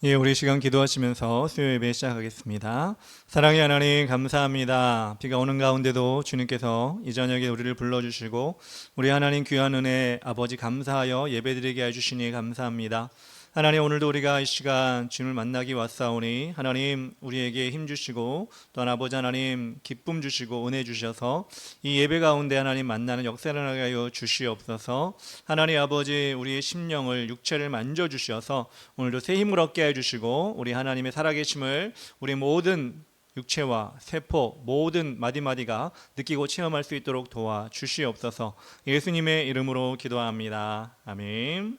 예, 우리 시간 기도하시면서 수요 예배 시작하겠습니다. 사랑의 하나님 감사합니다. 비가 오는 가운데도 주님께서 이 저녁에 우리를 불러주시고 우리 하나님 귀한 은혜 아버지 감사하여 예배드리게 해주시니 감사합니다. 하나님, 오늘도 우리가 이 시간 주님을 만나기 왔사오니 하나님 우리에게 힘 주시고 또한 아버지 하나님 기쁨 주시고 은혜 주셔서 이 예배 가운데 하나님 만나는 역사를 하게 하여 주시옵소서. 하나님 아버지, 우리의 심령을 육체를 만져주셔서 오늘도 새 힘을 얻게 해주시고 우리 하나님의 살아계심을 우리 모든 육체와 세포 모든 마디마디가 느끼고 체험할 수 있도록 도와주시옵소서. 예수님의 이름으로 기도합니다. 아멘.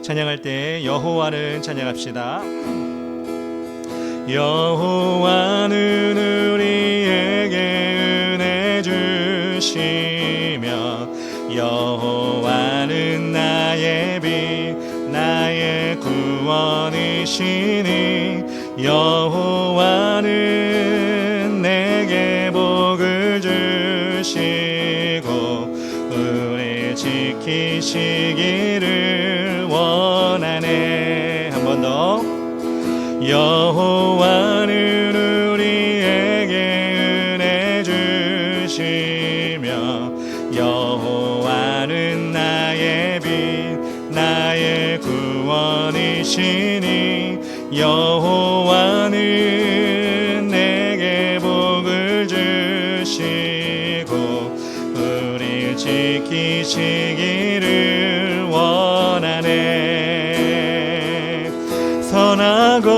찬양할 때 여호와는 찬양합시다. 여호와는 우리에게 은혜 주시며 여호와는 나의 빛 나의 구원이시니 여호와는 내게 복을 주시고 우리 지키시기를 원하네. 한 번 더. 여호와는 우리에게 은혜 주시며 여호와는 나의 빛 나의 구원이시니 여호와는 내게 복을 주시고 우리 지키시기를 원하네. 선하고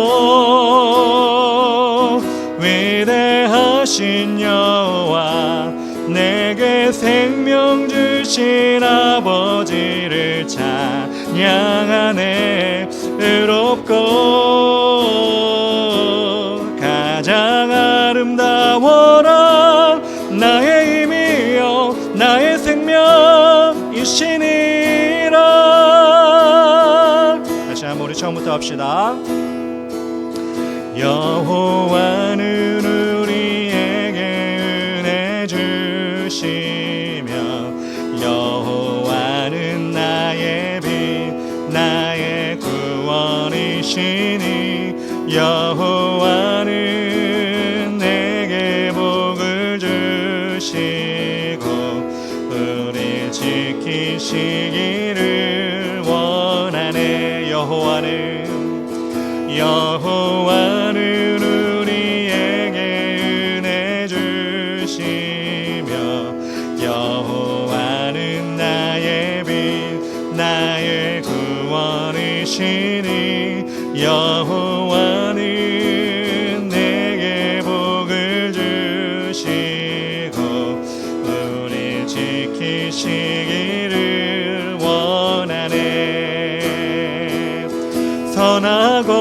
위대하신 여호와 내게 생명 주신 아버지를 찬양하네. 의롭고 가장 아름다워라 나의 힘이여 나의 생명이시니라. 다시 한번 우리 처음부터 합시다. 여호와는 우리에게 은혜 주시며 여호와는 나의 빛 나의 구원이시니 여호와는 내게 복을 주시고 우리 지키시기를 원하네. 여호와는 우리에게 은혜 주시며 여호와는 나의 빛 나의 구원이시니 여호와는 내게 복을 주시고 우리 지키시기를 원하네. 선하고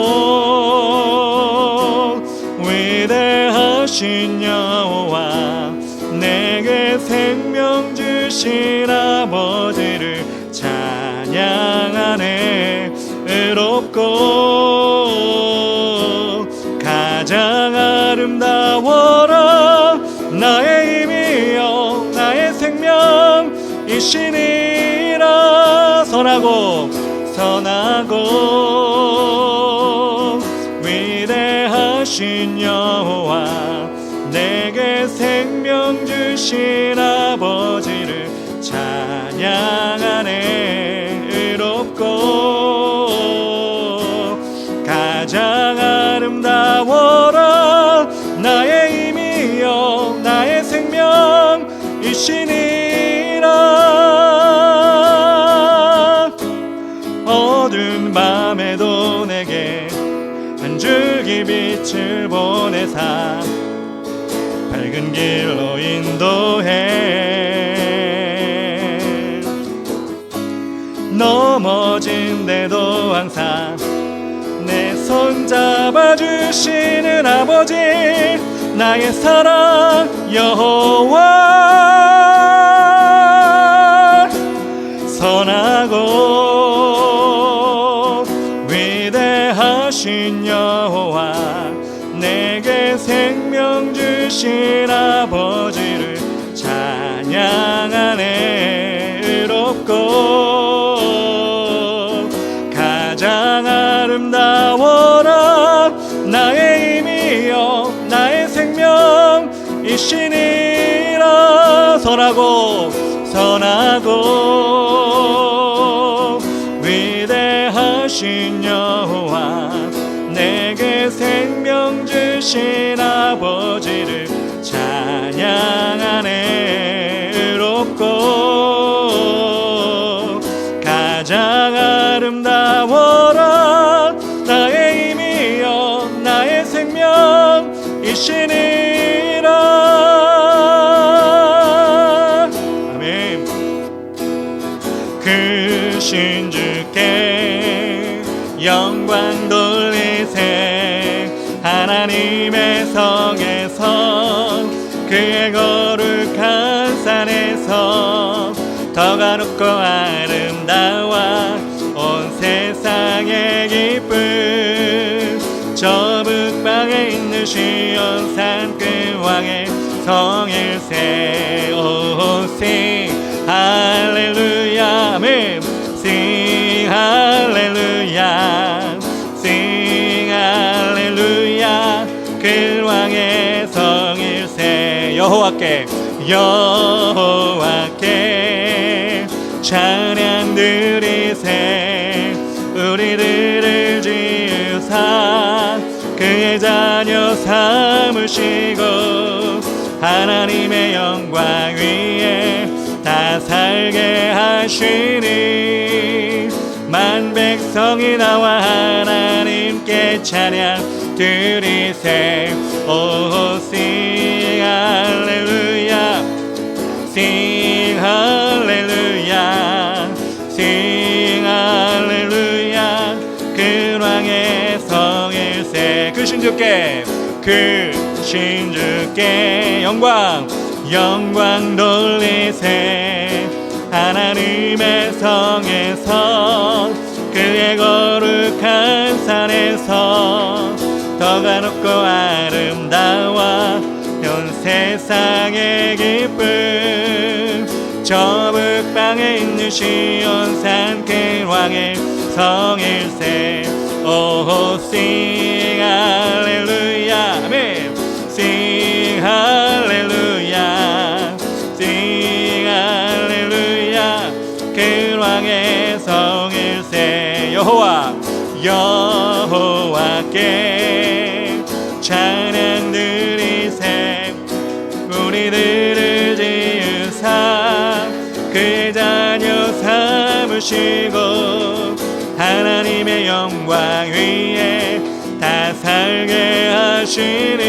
위대하신 여호와 내게 생명 주신 아버지를 찬양하네. 의롭고 가장 아름다워라 나의 힘이여 나의 생명이시니라. 선하고 위대하신 여호와 내게 생명 주신 아버지를 찬양하네. 의롭고 가장 아름다워라 나의 힘이여 나의 생명이시니라. 어두운 밤에도 내게 한 줄기 빛을 보내사 밝은 길로 인도해. 넘어진데도 항상 내 손 잡아주시는 아버지 나의 사랑 여호와. 선하고 위대하신 여호와 내게 생명 주신 아버지를 찬양하네. 의롭고 가장 아름다운 아름다워라. 나의 힘이여 나의 생명이시니라. 선하고 위대하신 여호와, 내게 생명 주신 아버지를 찬양하네. 의롭고 가장 아름다워라. 나의 힘이여 나의 생명이시니라. 아멘. 크신 주께 영광 돌리세. 하나님의 성에서 그의 거룩한 산에서 더 가롭고 아름다워 온 세상의 기쁨. 저 북방에 있는 시온산 그 왕의 성일세. 오 sing 할렐루야. 아멘. sing 할렐루야. sing 할렐루야. 그 왕의 성일세. 여호와께 찬양 드리세. 우리들을 지으사 그의 자녀 삼으시고 하나님의 영광 위에 다 살게 하시니 만 백성이 나와 하나님께 찬양 드리세. 오 sing 할렐루야. sing 할렐루야. sing 할렐루야. 그 왕의 성일세. 크신 주께 영광 돌리세. 하나님의 성에서 그의 거룩한 산에서 더 가롭고 아름다워 온 세상의 기쁨. 저 북방에 있는 시온산 그 왕의 성일세. 오 sing 할렐루야. 아멘. sing 할렐루야. sing 할렐루야. 그 왕의 성일세. 여호와께 찬양 드리세. 우리들을 지으사 그의 자녀 삼으시고 하나님의 영광 위에 다 살게 하시니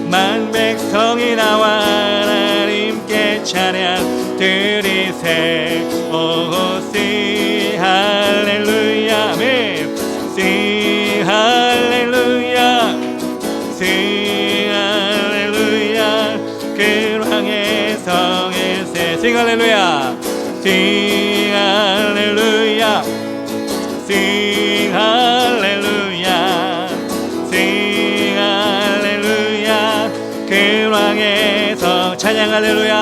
만 백성이 나와 하나님께 찬양 드리세. 오 sing 할렐루야. 아멘. sing 할렐루야. sing 할렐루야. 그 왕의 성일세. sing 할렐루야. sing 할렐루야. sing 할렐루야. sing 할렐루야. 그 왕의 성. 찬양 할렐루야.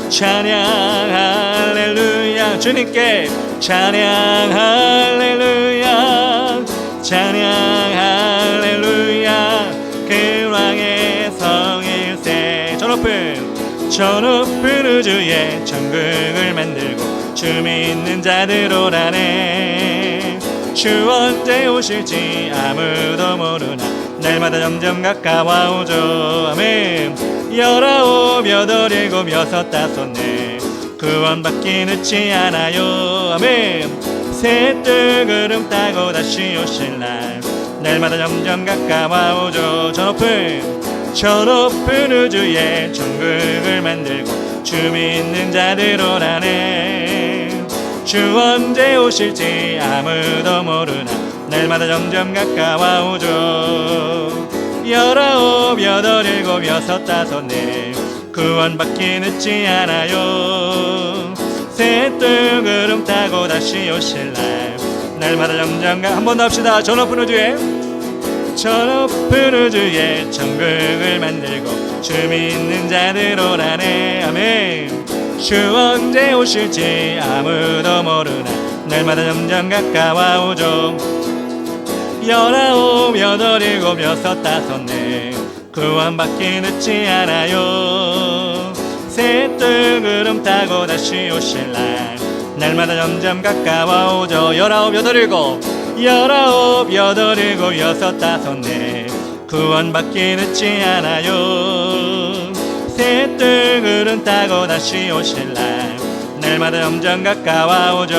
찬양 할렐루야. 주님께 찬양 할렐루야. 찬양 할렐루야. 그 왕의 성일세. 저 높은 우주에 천국을 만들고 주 믿는 자들 오라네. 주 언제 오실지 아무도 모르나 날마다 점점 가까워오죠. 아멘. 19, 8, 7, 6, 5, 넷 구원받기 늦지 않아요. 아멘. 새뜰 구름 따고 다시 오실 날 날마다 점점 가까워오죠. 저 높은 우주에 천국을 만들고 주 믿는 자들 오라네. 주 언제 오실지 아무도 모르나 날마다 점점 가까워오죠. 19, 8, 7, 6, 5, 넷 구원받기 늦지 않아요. 새뜰 구름 타고 다시 오실 날 날마다 점점 한 번 더 합시다. 저 높은 우주에 천국을 만들고 주 믿는 자들 오라네. 아멘. 주 언제 오실지 아무도 모르나 날마다 점점 가까워오죠. 열아홉, 여덟, 일곱, 여섯, 다섯, 넷 구원받기 늦지 않아요. 새뜰 구름 타고 다시 오실 날 날마다 점점 가까워오죠. 열아홉, 여덟, 일곱, 열아홉, 여덟, 일곱, 여섯, 다섯, 넷 구원받기 늦지 않아요. 새뜰 구름 타고 다시 오실 날 날마다 점점 가까워오죠.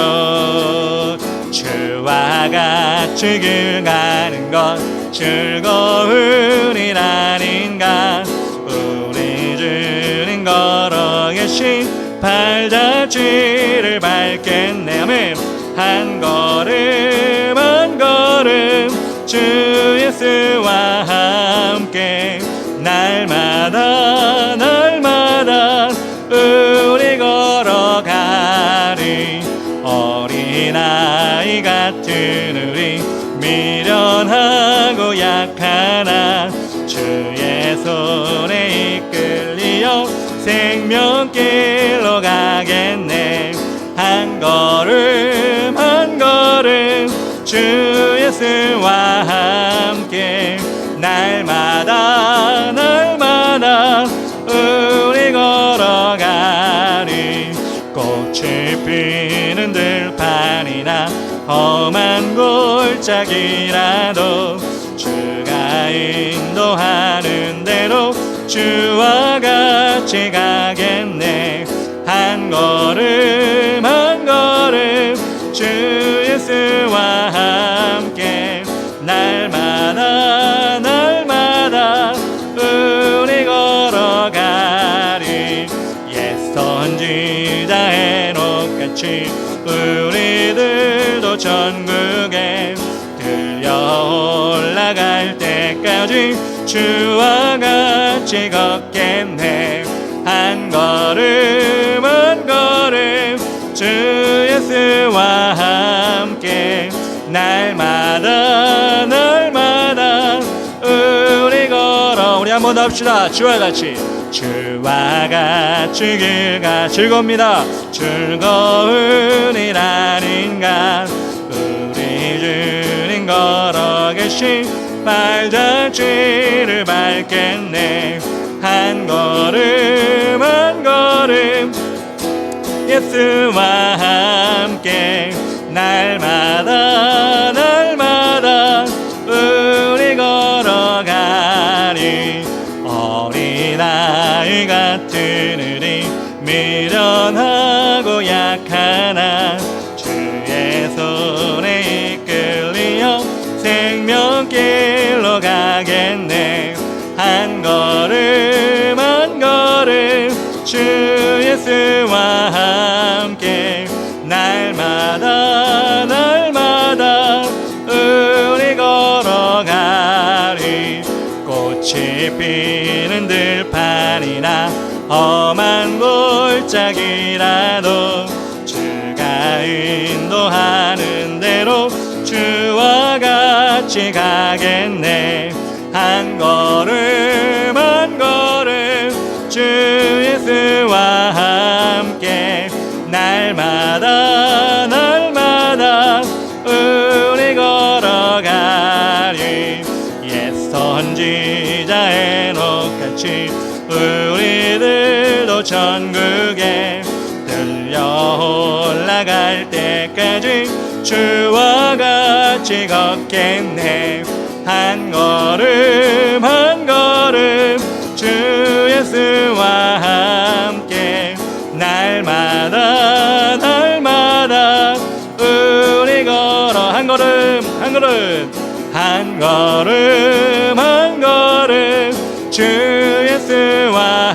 주와 같이 길 가는 것 즐거운 일 아닌가. 우리 주님 걸어 계신 발자취를 밟겠네. 아멘. 한 걸음 한 걸음 주 예수와 함께 날마다 날마다 우리 걸어가리. 어린아이 같은 우리 미련하고 약하나 주의 손에 이끌리어 생명길로 가겠네. 한 걸음 한 걸음 주 예수와 함께 날마다 날마다 우리 걸어가리. 꽃이 피는 들판이나 험한 골짜기라도 주가 인도하는 대로 주와 같이 가겠네. 한 걸음 한 걸음 주 예수와 함께 날마다 날마다 우리 걸어가리. 옛 선지자의 녹같이 우리들도 전국에 들려 올라갈 때까지 주와 같이 걷겠네. 한 걸음 한 걸음 주 예수와 함께 날마다 날마다 우리 걸어. 우리 한번 더 합시다. 주와 같이 주와 같이 길가 즐겁니다. 즐거운 일 아닌가. 우리 주님 걸어 계신 발자취를 밟겠네. 한 걸음 한 걸음 예수와 함께 날마다 날마다 우리 걸어가리. 어린아이 같은 우리 미련하고 약하나 주의 손에 이끌리어 생명길로 가겠네. 한 걸음 한 걸음 주 예수와 함께 날마다 날마다 우리 걸어가리. 꽃이 피는 들판이나 험한 골짜기라도 주가 인도하는 대로 주와 같이 가겠네. 한 걸음 한 걸음 주 예수와 함께 날마다 날마다 우리 걸어가리. 옛 선지자의 녹같이 우리들도 전국에 들려 올라갈 때까지 주와 같이 걷겠네. 한 걸음 한 걸음 주 예수와 함께 날마다 날마다 우리 걸어. 한 걸음 한 걸음 한 걸음 한 걸음 주 예수와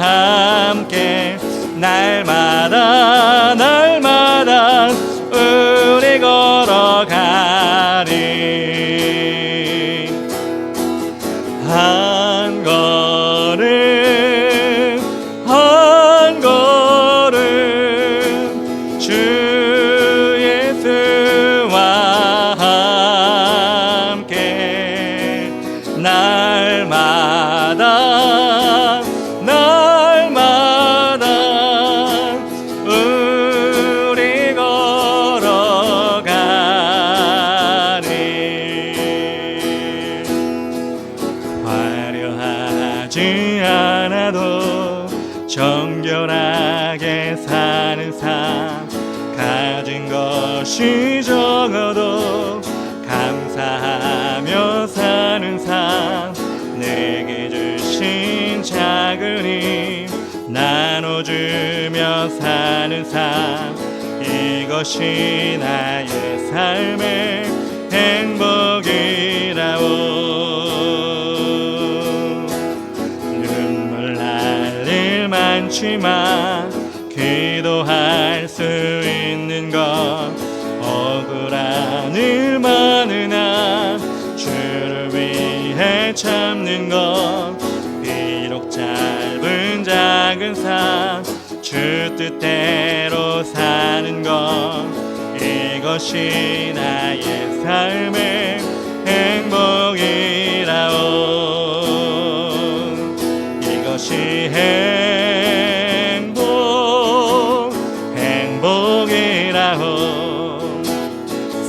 함께 날마다 날마다 우리 걸어가리. 한 걸음 한 걸음 주 예수와 함께 날마다 날마다 정결하게 사는 삶, 가진 것이 적어도 감사하며 사는 삶, 내게 주신 작은 힘 나눠주며 사는 삶, 이것이 나의 삶의 행복이라오. 눈물 날 일 많지만 기도할 수 있는 것, 억울한 일 많으나 주를 위해 참는 것, 비록 짧은 작은 삶 주 뜻대로 사는 것, 이것이 나의 삶의 행복이라오. 이것이 행복이라오.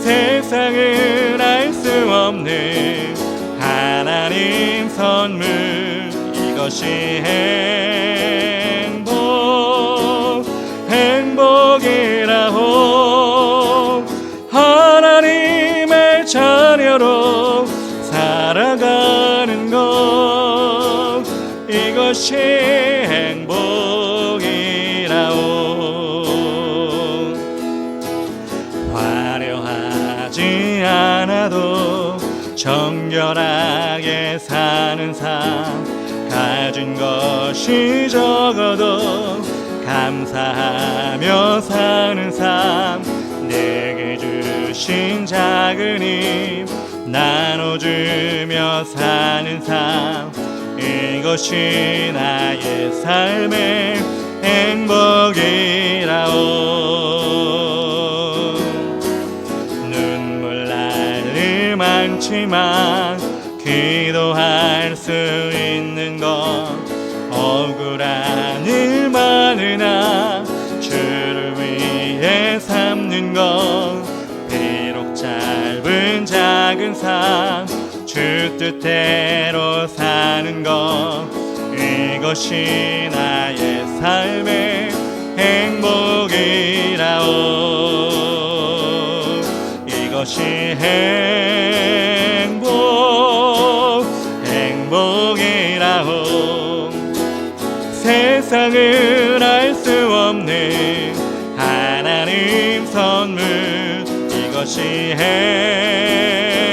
세상은 알 수 없는 하나님 선물, 이것이 행복이라오. 하나님의 자녀로 살아가는 것, 이것이 행복이라오. 화려하지 않아도 정결하게 사는 삶, 가진 것이 적어도 감사하며 사는 삶, 내게 주신 작은 힘 나눠주며 사는 삶, 이것이 나의 삶의 행복이라오. 눈물 날 일 많지만 기도할 수 있는 것, 억울한 일 많으나 주를 위해 삼는 것, 비록 짧은 작은 삶 주 뜻대로 사는 것, 이것이 나의 삶의 행복이라오. 이것이 행복이라오. 세상을 알 수 없는 하나님 선물, 이것이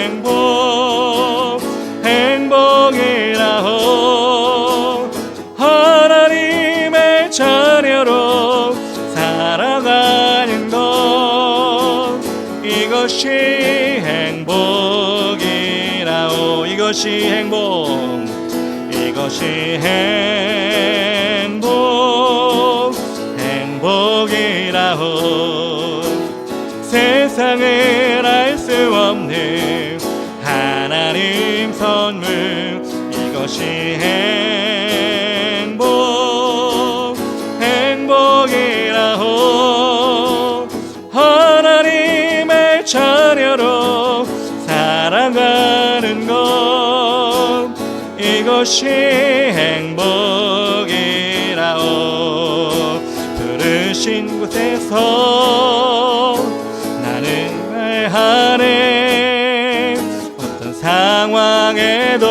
행복이라오. 하나님의 자녀로 살아가는 것, 이것이 행복이라오. 이것이 행복이라오. 세상을 알 수 없는 하나님 선물, 이것이 행복이라오. 하나님의 자녀로 살아가는 것, 이것이 행복이라오. 부르신 곳에서 나는 예배하네. 어떤 상황에도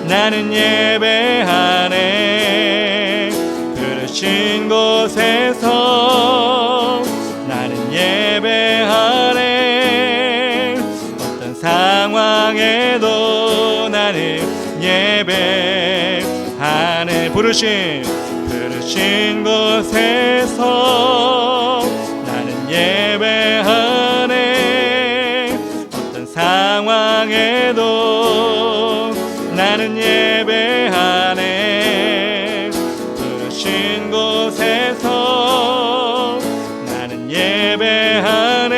나는 예배하네. 부르신 곳에서 나는 예배하네. 어떤 상황에도 나는 예배하네. 부르신 곳에서 나는 예배하네. 어떤 상황에도 나는 예배하네. 부르신 곳에서 나는 예배하네.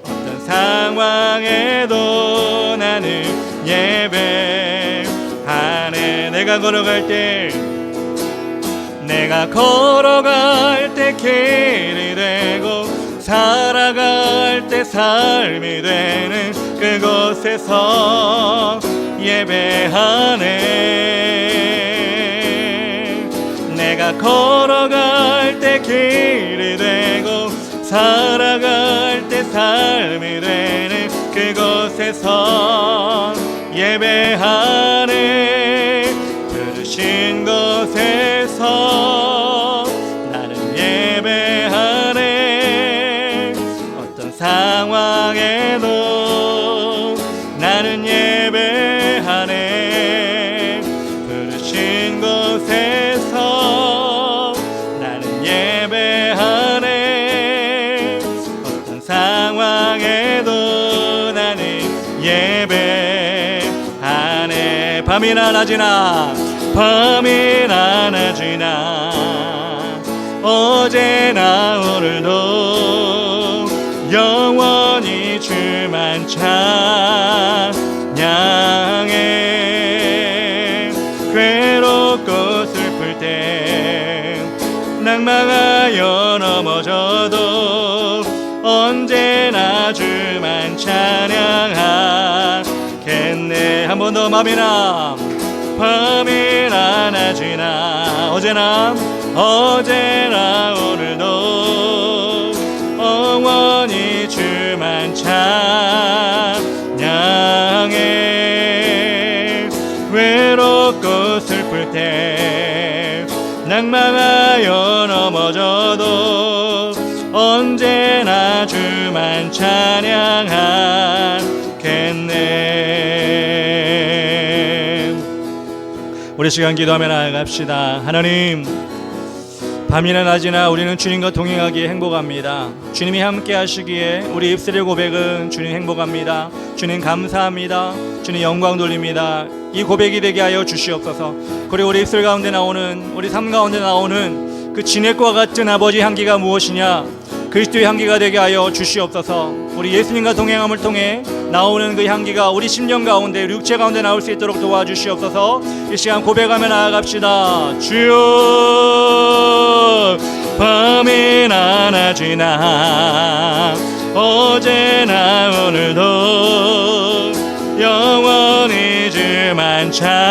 어떤 상황에도 나는 예배하네. 내가 걸어갈 때 길이 되고 살아갈 때 삶이 되는 그곳에서 예배하네. 내가 걸어갈 때 길이 되고 살아갈 때 삶이 되는 그곳에서 예배하네. 들으신 곳에서 나는 예배하네. 어떤 상황에도 나는 예배하네. 들으신 곳에서 나는 예배하네. 어떤 상황에도 나는 예배하네. 밤이나 낮이나 밤이나 낮이나 어제나 오늘도 영원히 주만 찬양해. 괴롭고 슬플 때 낭망하여 넘어져도 언제나 주만 찬양하겠네. 한 번 더 밤이나 밤이나 낮이나 어제나 오늘도 영원히 주만 찬양해. 외롭고 슬플 때 낭망하여 넘어져도 언제나 주만 찬양하겠네. 우리 시간 기도하며 나아갑시다. 하나님, 밤이나 낮이나 우리는 주님과 동행하기에 행복합니다. 주님이 함께 하시기에 우리 입술의 고백은 주님 행복합니다. 주님 감사합니다. 주님 영광 돌립니다. 이 고백이 되게 하여 주시옵소서. 그리고 우리 입술 가운데 나오는, 우리 삶 가운데 나오는 그 진액과 같은 아버지 향기가 무엇이냐? 그리스도의 향기가 되게 하여 주시옵소서. 우리 예수님과 동행함을 통해 나오는 그 향기가 우리 심령 가운데, 우리 육체 가운데 나올 수 있도록 도와주시옵소서. 이 시간 고백하며 나아갑시다. 주여, 밤이나 낮이나 어제나 오늘도 영원히 주만 찬양해.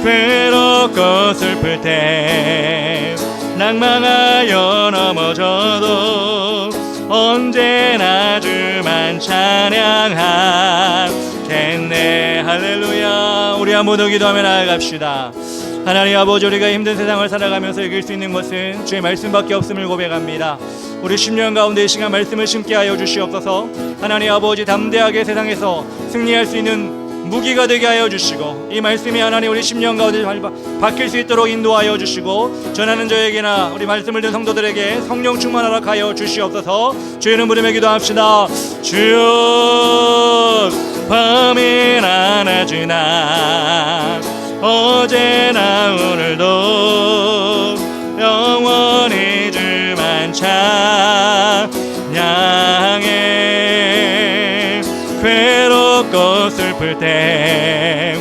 괴롭고 슬플 때 낭망하여 넘어져도 언제나 주만 찬양하겠네. 할렐루야. 우리 아무도 기도하며 나아갑시다. 하나님 아버지, 우리가 힘든 세상을 살아가면서 이길 수 있는 것은 주의 말씀밖에 없음을 고백합니다. 우리 10년 가운데 이 시간 말씀을 심게 하여 주시옵소서. 하나님 아버지, 담대하게 세상에서 승리할 수 있는 무기가 되게 하여 주시고, 이 말씀이 하나님 우리 10년 가운데 바뀔 수 있도록 인도하여 주시고, 전하는 저에게나 우리 말씀을 듣는 성도들에게 성령 충만하라 하여 주시옵소서. 주의 이름 부르며 기도합시다. 주여, 밤이나 낮이나 어제나 오늘도 영원히 주만 찬양해. 괴롭고 슬플 때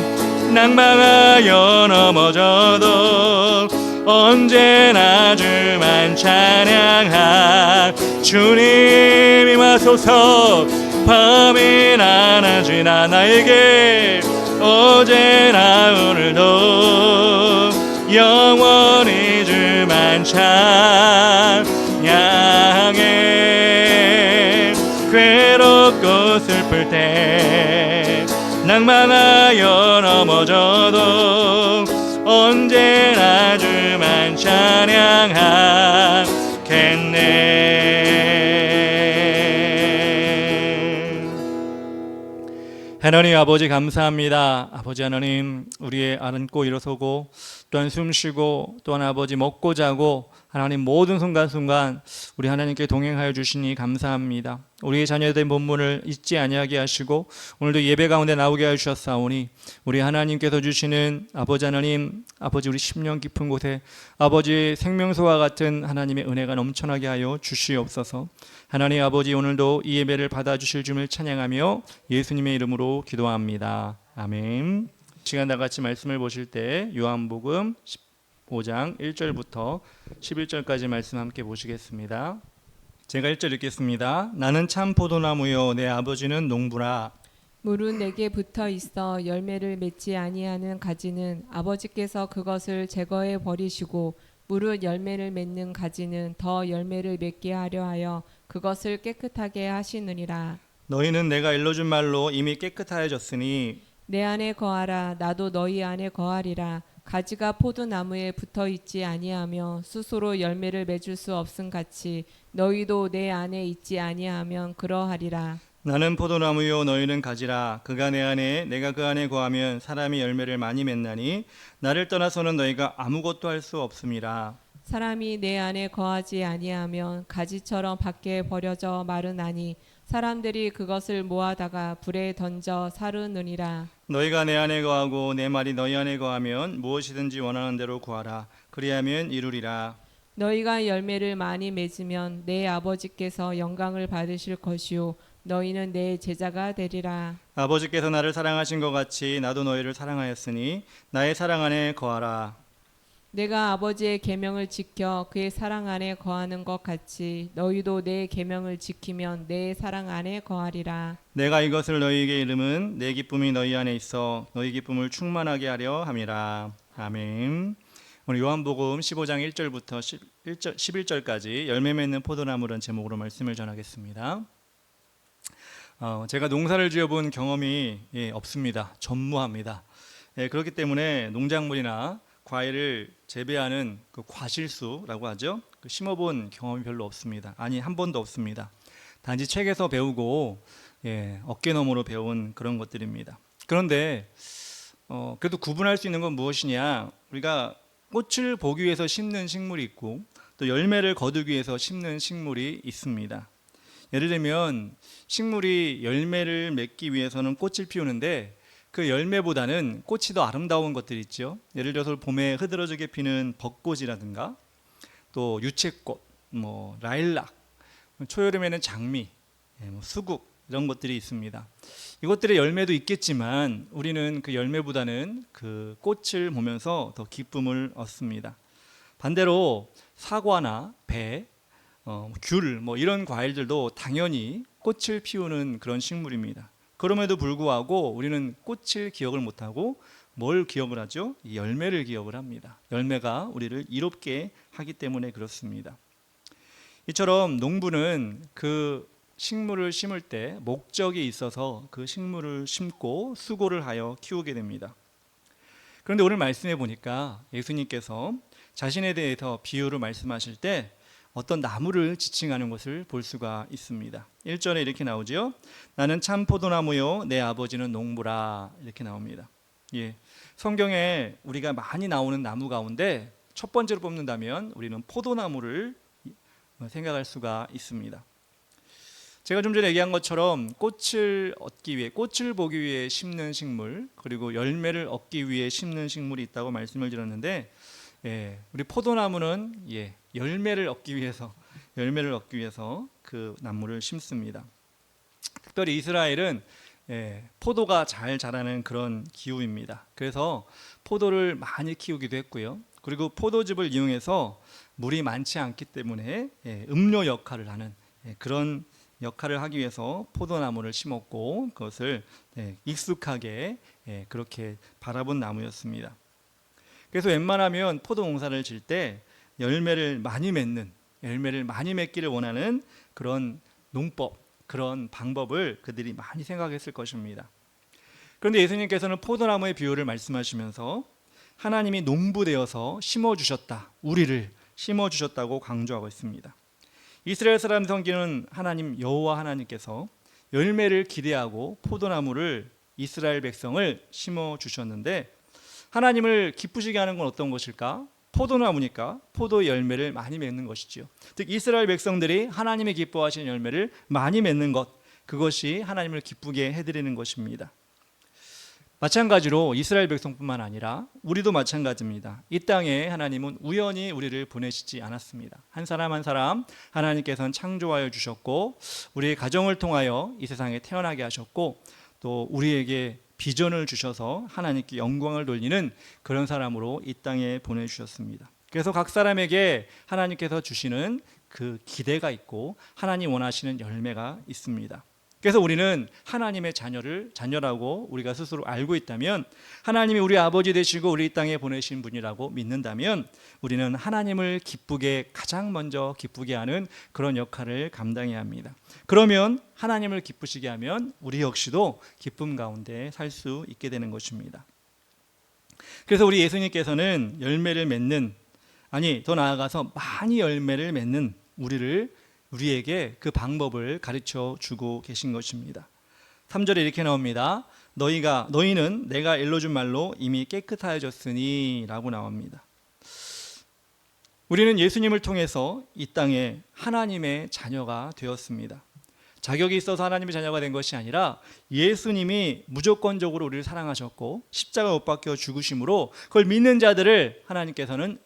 낭망하여 넘어져도 언제나 주만 찬양하. 주님 임하소서. 밤이나 낮이나 나에게 어제나 오늘도 영원히 주만 찬양해. 괴롭고 슬플 때 낭망하여 넘어져도 언제나 주만 찬양하겠네. 하나님 아버지 감사합니다. 아버지 하나님, 우리의 안고 일어서고 또한 숨쉬고 또한 아버지 먹고 자고 하나님 모든 순간순간 우리 하나님께 동행하여 주시니 감사합니다. 우리의 자녀된 본분을 잊지 아니하게 하시고 오늘도 예배 가운데 나오게 하여 주셨사오니 우리 하나님께서 주시는 아버지 하나님, 아버지 우리 심령 깊은 곳에 아버지 생명수와 같은 하나님의 은혜가 넘쳐나게 하여 주시옵소서. 하나님 아버지, 오늘도 이 예배를 받아주실 줌을 찬양하며 예수님의 이름으로 기도합니다. 아멘. 시간 다 같이 말씀을 보실 때 요한복음 15장 1절부터 11절까지 말씀 함께 보시겠습니다. 제가 1절 읽겠습니다. 나는 참 포도나무요 내 아버지는 농부라. 물은 내게 붙어 있어 열매를 맺지 아니하는 가지는 아버지께서 그것을 제거해 버리시고 무릇 열매를 맺는 가지는 더 열매를 맺게 하려 하여 그것을 깨끗하게 하시느니라. 너희는 내가 일러준 말로 이미 깨끗하여졌으니 내 안에 거하라. 나도 너희 안에 거하리라. 가지가 포도나무에 붙어 있지 아니하며 스스로 열매를 맺을 수 없음 같이 너희도 내 안에 있지 아니하면 그러하리라. 나는 포도나무요 너희는 가지라. 그가 내 안에 내가 그 안에 거하면 사람이 열매를 많이 맺나니 나를 떠나서는 너희가 아무것도 할 수 없음이라. 사람이 내 안에 거하지 아니하면 가지처럼 밖에 버려져 마르나니 사람들이 그것을 모아다가 불에 던져 사르느니라. 너희가 내 안에 거하고 내 말이 너희 안에 거하면 무엇이든지 원하는 대로 구하라. 그리하면 이루리라. 너희가 열매를 많이 맺으면 내 아버지께서 영광을 받으실 것이요 너희는 내 제자가 되리라. 아버지께서 나를 사랑하신 것 같이 나도 너희를 사랑하였으니 나의 사랑 안에 거하라. 내가 아버지의 계명을 지켜 그의 사랑 안에 거하는 것 같이 너희도 내 계명을 지키면 내 사랑 안에 거하리라. 내가 이것을 너희에게 이름은 내 기쁨이 너희 안에 있어 너희 기쁨을 충만하게 하려 함이라. 아멘. 오늘 요한복음 15장 1절부터 11절까지 열매 맺는 포도나무라는 제목으로 말씀을 전하겠습니다. 제가 농사를 지어본 경험이 없습니다. 전무합니다. 그렇기 때문에 농작물이나 과일을 재배하는 그 과실수라고 하죠. 심어본 경험이 별로 없습니다. 아니 한 번도 없습니다. 단지 책에서 배우고 어깨너머로 배운 그런 것들입니다. 그런데 그래도 구분할 수 있는 건 무엇이냐? 우리가 꽃을 보기 위해서 심는 식물이 있고 또 열매를 거두기 위해서 심는 식물이 있습니다. 예를 들면 식물이 열매를 맺기 위해서는 꽃을 피우는데 그 열매보다는 꽃이 더 아름다운 것들이 있죠. 예를 들어서 봄에 흐드러지게 피는 벚꽃이라든가 또 유채꽃, 라일락, 초여름에는 장미, 수국 이런 것들이 있습니다. 이것들의 열매도 있겠지만 우리는 그 열매보다는 그 꽃을 보면서 더 기쁨을 얻습니다. 반대로 사과나 배, 귤 이런 과일들도 당연히 꽃을 피우는 그런 식물입니다. 그럼에도 불구하고 우리는 꽃을 기억을 못하고 뭘 기억을 하죠? 이 열매를 기억을 합니다. 열매가 우리를 이롭게 하기 때문에 그렇습니다. 이처럼 농부는 그 식물을 심을 때 목적이 있어서 그 식물을 심고 수고를 하여 키우게 됩니다. 그런데 오늘 말씀해 보니까 예수님께서 자신에 대해서 비유로 말씀하실 때 어떤 나무를 지칭하는 것을 볼 수가 있습니다. 1절에 이렇게 나오죠. 나는 참 포도나무요 내 아버지는 농부라 이렇게 나옵니다. 성경에 우리가 많이 나오는 나무 가운데 첫 번째로 뽑는다면 우리는 포도나무를 생각할 수가 있습니다. 제가 좀 전에 얘기한 것처럼 꽃을 얻기 위해, 꽃을 보기 위해 심는 식물, 그리고 열매를 얻기 위해 심는 식물이 있다고 말씀을 드렸는데, 우리 포도나무는 열매를 얻기 위해서 그 나무를 심습니다. 특별히 이스라엘은 포도가 잘 자라는 그런 기후입니다. 그래서 포도를 많이 키우기도 했고요. 그리고 포도즙을 이용해서 물이 많지 않기 때문에 음료 역할을 하는 그런 역할을 하기 위해서 포도나무를 심었고 그것을 익숙하게 그렇게 바라본 나무였습니다. 그래서 웬만하면 포도 농사를 질 때 열매를 많이 맺기를 원하는 그런 농법, 그런 방법을 그들이 많이 생각했을 것입니다. 그런데 예수님께서는 포도나무의 비유를 말씀하시면서 하나님이 농부되어서 심어주셨다, 우리를 심어주셨다고 강조하고 있습니다. 이스라엘 사람 섬기는 하나님 여호와 하나님께서 열매를 기대하고 포도나무를 이스라엘 백성을 심어주셨는데 하나님을 기쁘시게 하는 건 어떤 것일까? 포도나무니까 포도 열매를 많이 맺는 것이지요. 즉 이스라엘 백성들이 하나님의 기뻐하시는 열매를 많이 맺는 것, 그것이 하나님을 기쁘게 해드리는 것입니다. 마찬가지로 이스라엘 백성뿐만 아니라 우리도 마찬가지입니다. 이 땅에 하나님은 우연히 우리를 보내시지 않았습니다. 한 사람 한 사람 하나님께서는 창조하여 주셨고 우리의 가정을 통하여 이 세상에 태어나게 하셨고 또 우리에게 비전을 주셔서 하나님께 영광을 돌리는 그런 사람으로 이 땅에 보내주셨습니다. 그래서 각 사람에게 하나님께서 주시는 그 기대가 있고 하나님 원하시는 열매가 있습니다. 그래서 우리는 하나님의 자녀라고 우리가 스스로 알고 있다면, 하나님이 우리 아버지 되시고 우리 땅에 보내신 분이라고 믿는다면, 우리는 하나님을 가장 먼저 기쁘게 하는 그런 역할을 감당해야 합니다. 그러면 하나님을 기쁘시게 하면 우리 역시도 기쁨 가운데 살 수 있게 되는 것입니다. 그래서 우리 예수님께서는 더 나아가서 많이 열매를 맺는 우리에게 그 방법을 가르쳐 주고 계신 것입니다. 3절에 이렇게 나옵니다. 너희는 내가 일러준 말로 이미 깨끗하여졌으니 라고 나옵니다. 우리는 예수님을 통해서 이 땅에 하나님의 자녀가 되었습니다. 자격이 있어서 하나님의 자녀가 된 것이 아니라 예수님이 무조건적으로 우리를 사랑하셨고 십자가 못 박혀 죽으심으로 그걸 믿는 자들을 하나님께서는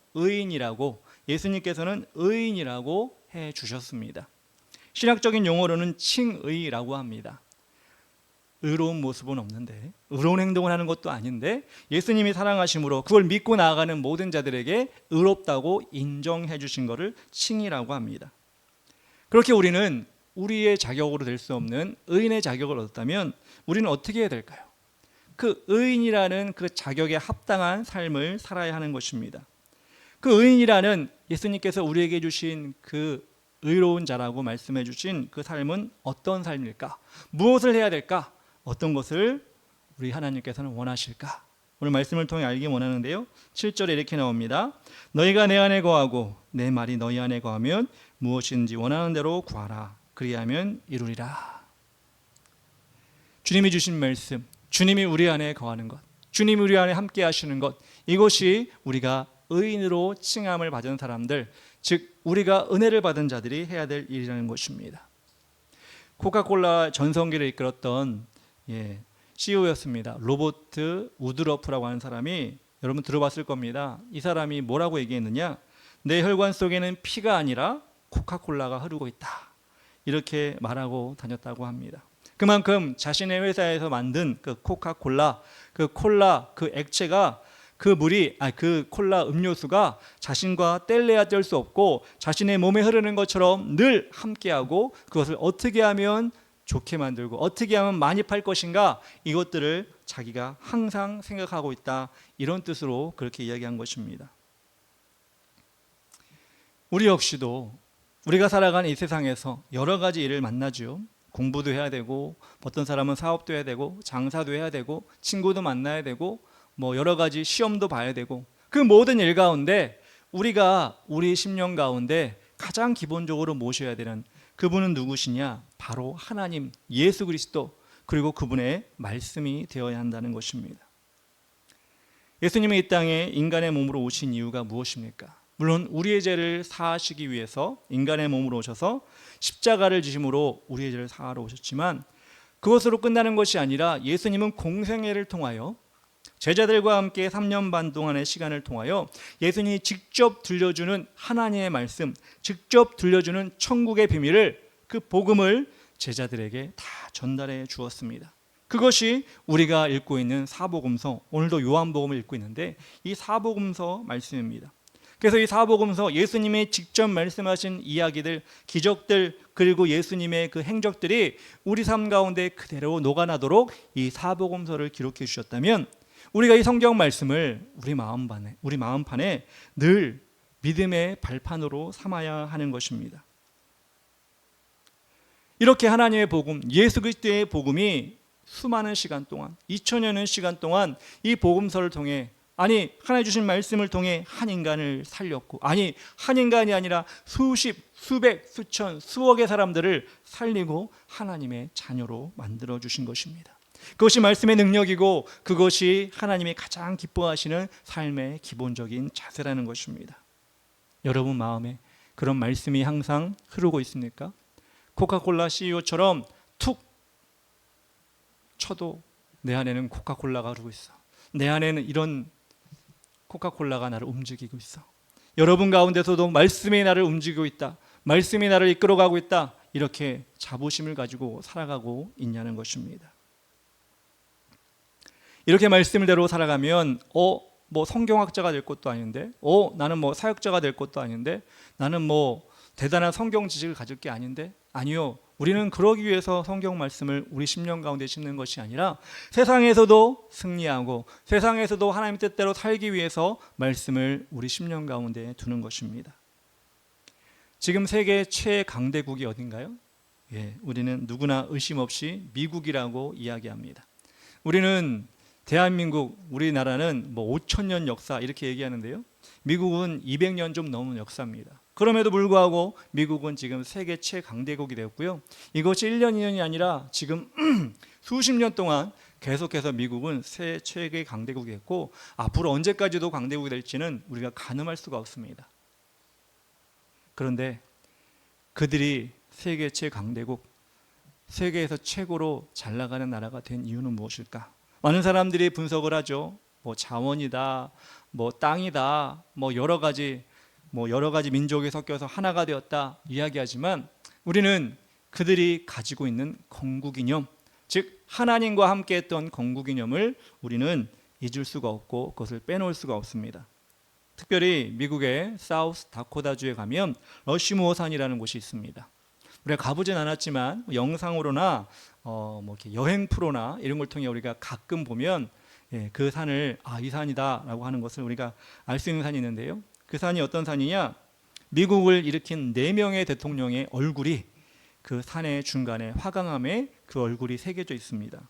예수님께서는 의인이라고 해 주셨습니다. 신학적인 용어로는 칭의라고 합니다. 의로운 모습은 없는데, 의로운 행동을 하는 것도 아닌데, 예수님이 사랑하심으로 그걸 믿고 나아가는 모든 자들에게 의롭다고 인정해 주신 것을 칭의라고 합니다. 그렇게 우리는 우리의 자격으로 될 수 없는 의인의 자격을 얻었다면 우리는 어떻게 해야 될까요? 그 의인이라는 그 자격에 합당한 삶을 살아야 하는 것입니다. 그 의인이라는 예수님께서 우리에게 주신 그 의로운 자라고 말씀해 주신 그 삶은 어떤 삶일까? 무엇을 해야 될까? 어떤 것을 우리 하나님께서는 원하실까? 오늘 말씀을 통해 알기 원하는데요. 7절에 이렇게 나옵니다. 너희가 내 안에 거하고 내 말이 너희 안에 거하면 무엇인지 원하는 대로 구하라. 그리하면 이루리라. 주님이 주신 말씀, 주님이 우리 안에 거하는 것, 주님이 우리 안에 함께 하시는 것, 이것이 우리가 의인으로 칭함을 받은 사람들, 즉 우리가 은혜를 받은 자들이 해야 될 일이라는 것입니다. 코카콜라 전성기를 이끌었던 CEO였습니다. 로버트 우드러프라고 하는 사람이, 여러분 들어봤을 겁니다. 이 사람이 뭐라고 얘기했느냐? 내 혈관 속에는 피가 아니라 코카콜라가 흐르고 있다, 이렇게 말하고 다녔다고 합니다. 그만큼 자신의 회사에서 만든 그 코카콜라, 그 액체가, 그 콜라 음료수가 자신과 뗄래야 뗄 수 없고 자신의 몸에 흐르는 것처럼 늘 함께하고, 그것을 어떻게 하면 좋게 만들고 어떻게 하면 많이 팔 것인가, 이것들을 자기가 항상 생각하고 있다, 이런 뜻으로 그렇게 이야기한 것입니다. 우리 역시도 우리가 살아가는 이 세상에서 여러 가지 일을 만나죠. 공부도 해야 되고, 어떤 사람은 사업도 해야 되고, 장사도 해야 되고, 친구도 만나야 되고, 여러 가지 시험도 봐야 되고, 그 모든 일 가운데 우리가 우리 심령 가운데 가장 기본적으로 모셔야 되는 그분은 누구시냐? 바로 하나님 예수 그리스도, 그리고 그분의 말씀이 되어야 한다는 것입니다. 예수님이 이 땅에 인간의 몸으로 오신 이유가 무엇입니까? 물론 우리의 죄를 사하시기 위해서 인간의 몸으로 오셔서 십자가를 지심으로 우리의 죄를 사하러 오셨지만, 그것으로 끝나는 것이 아니라 예수님은 공생애를 통하여 제자들과 함께 3년 반 동안의 시간을 통하여 예수님이 직접 들려주는 하나님의 말씀, 직접 들려주는 천국의 비밀을, 그 복음을 제자들에게 다 전달해 주었습니다. 그것이 우리가 읽고 있는 사복음서, 오늘도 요한복음을 읽고 있는데 이 사복음서 말씀입니다. 그래서 이 사복음서, 예수님이 직접 말씀하신 이야기들, 기적들, 그리고 예수님의 그 행적들이 우리 삶 가운데 그대로 녹아나도록 이 사복음서를 기록해 주셨다면, 우리가 이 성경 말씀을 우리 마음판에 늘 믿음의 발판으로 삼아야 하는 것입니다. 이렇게 하나님의 복음, 예수 그리스도의 복음이 수많은 시간 동안, 2000년의 시간 동안 이 복음서를 통해, 하나님 주신 말씀을 통해 한 인간을 살렸고, 한 인간이 아니라 수십, 수백, 수천, 수억의 사람들을 살리고 하나님의 자녀로 만들어 주신 것입니다. 그것이 말씀의 능력이고, 그것이 하나님이 가장 기뻐하시는 삶의 기본적인 자세라는 것입니다. 여러분 마음에 그런 말씀이 항상 흐르고 있습니까? 코카콜라 CEO처럼 툭 쳐도 내 안에는 코카콜라가 흐르고 있어. 내 안에는 이런 코카콜라가 나를 움직이고 있어. 여러분 가운데서도 말씀이 나를 움직이고 있다, 말씀이 나를 이끌어가고 있다, 이렇게 자부심을 가지고 살아가고 있냐는 것입니다. 이렇게 말씀대로 살아가면 성경학자가 될 것도 아닌데, 나는 사역자가 될 것도 아닌데, 나는 대단한 성경 지식을 가질 게 아닌데? 아니요. 우리는 그러기 위해서 성경 말씀을 우리 심령 가운데 심는 것이 아니라 세상에서도 승리하고 세상에서도 하나님 뜻대로 살기 위해서 말씀을 우리 심령 가운데 두는 것입니다. 지금 세계 최강대국이 어딘가요? 우리는 누구나 의심 없이 미국이라고 이야기합니다. 우리는 대한민국, 우리나라는 5,000년 역사 이렇게 얘기하는데요. 미국은 200년 좀 넘은 역사입니다. 그럼에도 불구하고 미국은 지금 세계 최강대국이 되었고요. 이것이 1년, 2년이 아니라 지금 수십 년 동안 계속해서 미국은 세계 강대국이 됐고 앞으로 언제까지도 강대국이 될지는 우리가 가늠할 수가 없습니다. 그런데 그들이 세계 최강대국, 세계에서 최고로 잘 나가는 나라가 된 이유는 무엇일까? 많은 사람들이 분석을 하죠. 자원이다, 땅이다, 여러 가지 민족이 섞여서 하나가 되었다 이야기하지만 우리는 그들이 가지고 있는 건국이념, 즉 하나님과 함께했던 건국이념을 우리는 잊을 수가 없고 그것을 빼놓을 수가 없습니다. 특별히 미국의 사우스 다코타주에 가면 러시무어 산이라는 곳이 있습니다. 우리가 가보진 않았지만 영상으로나 이렇게 여행 프로나 이런 걸 통해 우리가 가끔 보면 그 산을 이 산이다라고 하는 것을 우리가 알 수 있는 산이 있는데요. 그 산이 어떤 산이냐? 미국을 일으킨 4명의 대통령의 얼굴이 그 산의 중간에 화강암에 그 얼굴이 새겨져 있습니다.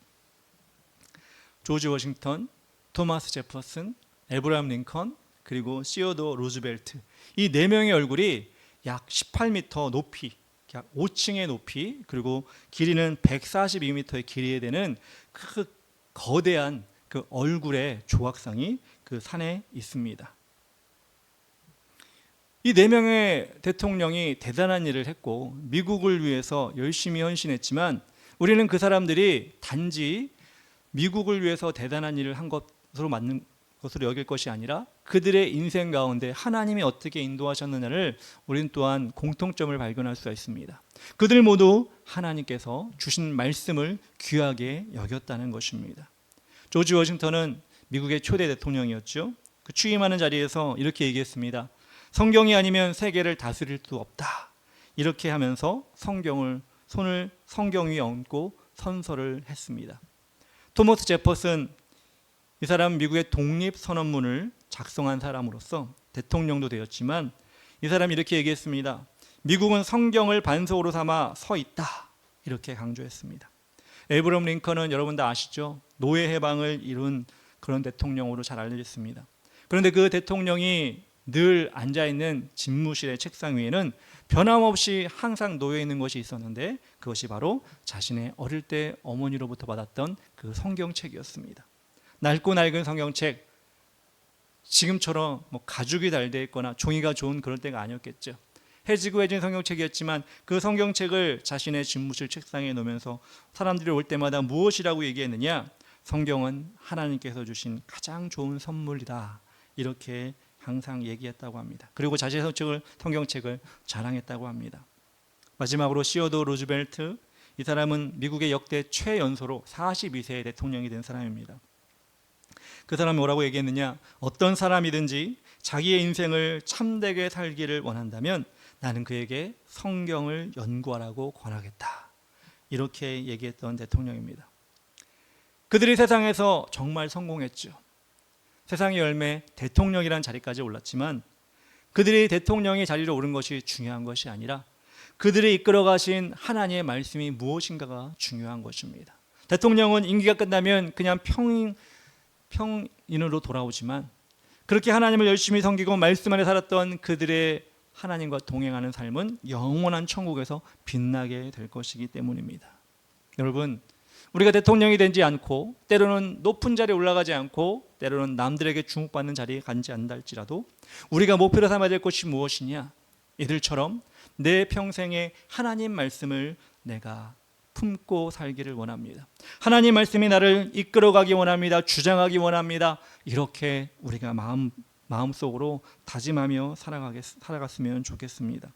조지 워싱턴, 토마스 제퍼슨, 에브라함 링컨, 그리고 시어도어 루즈벨트, 이 4명의 얼굴이 약 18m 높이, 약 5층의 높이, 그리고 길이는 142m의 길이에 되는 그 거대한 그 얼굴의 조각상이 그 산에 있습니다. 이 4명의 대통령이 대단한 일을 했고 미국을 위해서 열심히 헌신했지만 우리는 그 사람들이 단지 미국을 위해서 대단한 일을 한 것으로 맞는 것으로 여길 것이 아니라 그들의 인생 가운데 하나님이 어떻게 인도하셨느냐를 우리는 또한 공통점을 발견할 수가 있습니다. 그들 모두 하나님께서 주신 말씀을 귀하게 여겼다는 것입니다. 조지 워싱턴은 미국의 초대 대통령이었죠. 그 취임하는 자리에서 이렇게 얘기했습니다. 성경이 아니면 세계를 다스릴 수 없다. 이렇게 하면서 손을 성경 위에 얹고 선서를 했습니다. 토머스 제퍼슨, 이 사람은 미국의 독립선언문을 작성한 사람으로서 대통령도 되었지만 이 사람이 이렇게 얘기했습니다. 미국은 성경을 반석으로 삼아 서 있다. 이렇게 강조했습니다. 에브러함 링컨은 여러분 다 아시죠? 노예 해방을 이룬 그런 대통령으로 잘 알려져 있습니다. 그런데 그 대통령이 늘 앉아있는 집무실의 책상 위에는 변함없이 항상 놓여있는 것이 있었는데 그것이 바로 자신의 어릴 때 어머니로부터 받았던 그 성경책이었습니다. 낡고 낡은 성경책, 지금처럼 가죽이 달려 있거나 종이가 좋은 그런 때가 아니었겠죠. 해지고 해진 성경책이었지만 그 성경책을 자신의 집무실 책상에 놓으면서 사람들이 올 때마다 무엇이라고 얘기했느냐? 성경은 하나님께서 주신 가장 좋은 선물이다. 이렇게 항상 얘기했다고 합니다. 그리고 자신의 성경책을 자랑했다고 합니다. 마지막으로 시어도어 루즈벨트, 이 사람은 미국의 역대 최연소로 42세의 대통령이 된 사람입니다. 그 사람이 뭐라고 얘기했느냐? 어떤 사람이든지 자기의 인생을 참되게 살기를 원한다면 나는 그에게 성경을 연구하라고 권하겠다. 이렇게 얘기했던 대통령입니다. 그들이 세상에서 정말 성공했죠. 세상의 열매, 대통령이라는 자리까지 올랐지만 그들이 대통령의 자리로 오른 것이 중요한 것이 아니라 그들이 이끌어 가신 하나님의 말씀이 무엇인가가 중요한 것입니다. 대통령은 임기가 끝나면 그냥 평인으로 돌아오지만 그렇게 하나님을 열심히 섬기고 말씀 안에 살았던 그들의 하나님과 동행하는 삶은 영원한 천국에서 빛나게 될 것이기 때문입니다. 여러분, 우리가 대통령이 되지 않고 때로는 높은 자리에 올라가지 않고 때로는 남들에게 주목받는 자리에 가지 않는다 할지라도 우리가 목표로 삼아야 될 것이 무엇이냐? 이들처럼 내 평생에 하나님 말씀을 내가 품고 살기를 원합니다. 하나님 말씀이 나를 이끌어가기 원합니다. 주장하기 원합니다. 이렇게 우리가 마음속으로 다짐하며 살아갔으면 좋겠습니다.